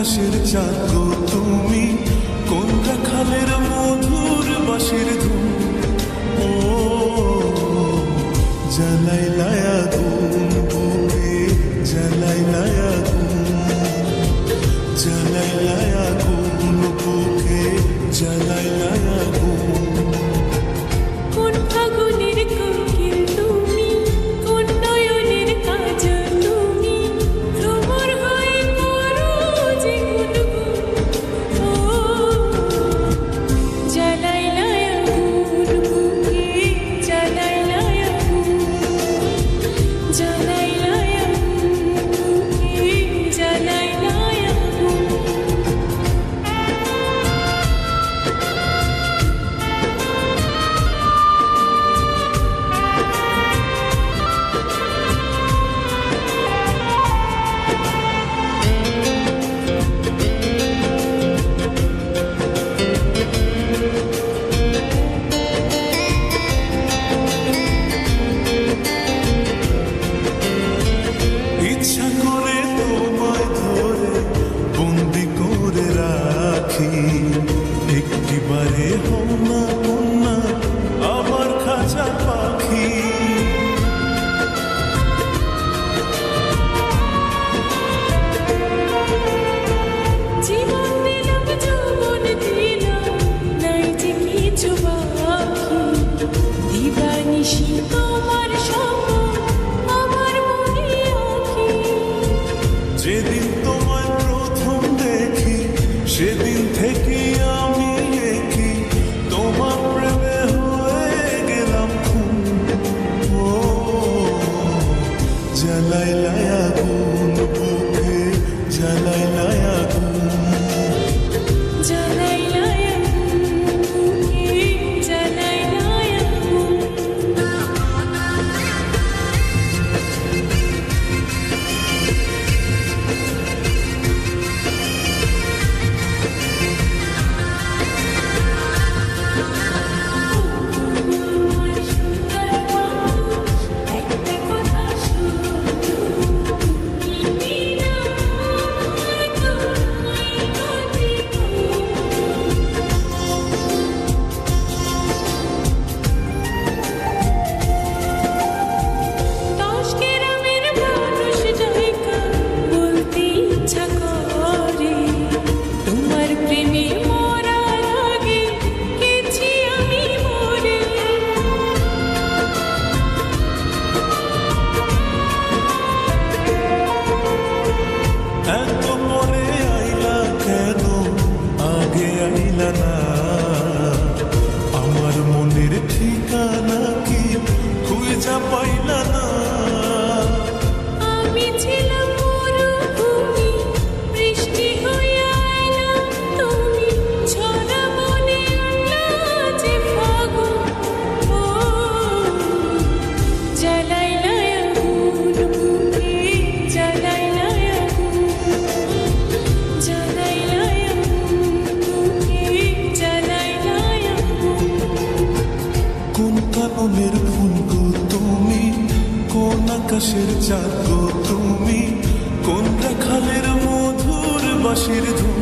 আকাশের চাঁদ গো তুমি, কোন রাখালের মধুর বাঁশির ধুম। ও জ্বালাইলায় আগুন বুকে, জ্বালাইলায় আগুন, জ্বালাইলায় আগুন বুকে, জ্বালাইলায় আগুন। কোন ফাগুনের কোকিল তুমি, কোন নয়নের কাজল তুমি, ভ্রমর হয়ে করো যে গুনগুন। ও জ্বালাইলায় আগুন বুকে, জ্বালাইলায় আগুন, জ্বালাইলায় আগুন বুকে, জ্বালাইলায় আগুন। ইচ্ছা করে তোমায় ধরে বন্দি করে রাখি, একটিবারে হও না কন্যা আমার খাঁচা পাখি। জীবন দিলাম যৌবন দিলাম, নাই যে কিছু বাকি। দিবানিশি তোমার স্বপ্ন আমার মনে আঁকি। যেদিন তোমায় প্রথম দেখি সেদিন থেকে আমি দেখি তোমার প্রেমে হয়ে গেলাম খুন। ও জ্বালাইলায় আগুন বুকে, জ্বালাইলায় আগুন, জ্বালাইলায় আগুন বুকে, জ্বালাইলায় আগুন। আমার সুন্দর মানুষ, একটা কথা শুধু, তুমি না আমার তোমায় গতি। দশ গ্রামের মানুষ যাইকা বলতে ইচ্ছা করে, তোমার প্রেমে মরার আগে গেছি আমি মরে। এত পরে আইলা কেন, আগে আইলা না? আমার মনের ঠিকানা কি খুঁজা পাইলা না? আমি ছিলাম মরুভূমি, বৃষ্টি হয়ে আইলাম তুমি, ঝরা বনে আনলা যে ফাগুন। ও জ্বালাইলায় আগুন বুকে, জ্বালাইলায় আগুন, জ্বালাইলায় আগুন বুকে, জ্বালাইলায় আগুন। কোন কাননের ফুল গো তুমি, কোন আকাশের চাঁদ গো তুমি, কোন রাখালের মধুর বাঁশির ধুম।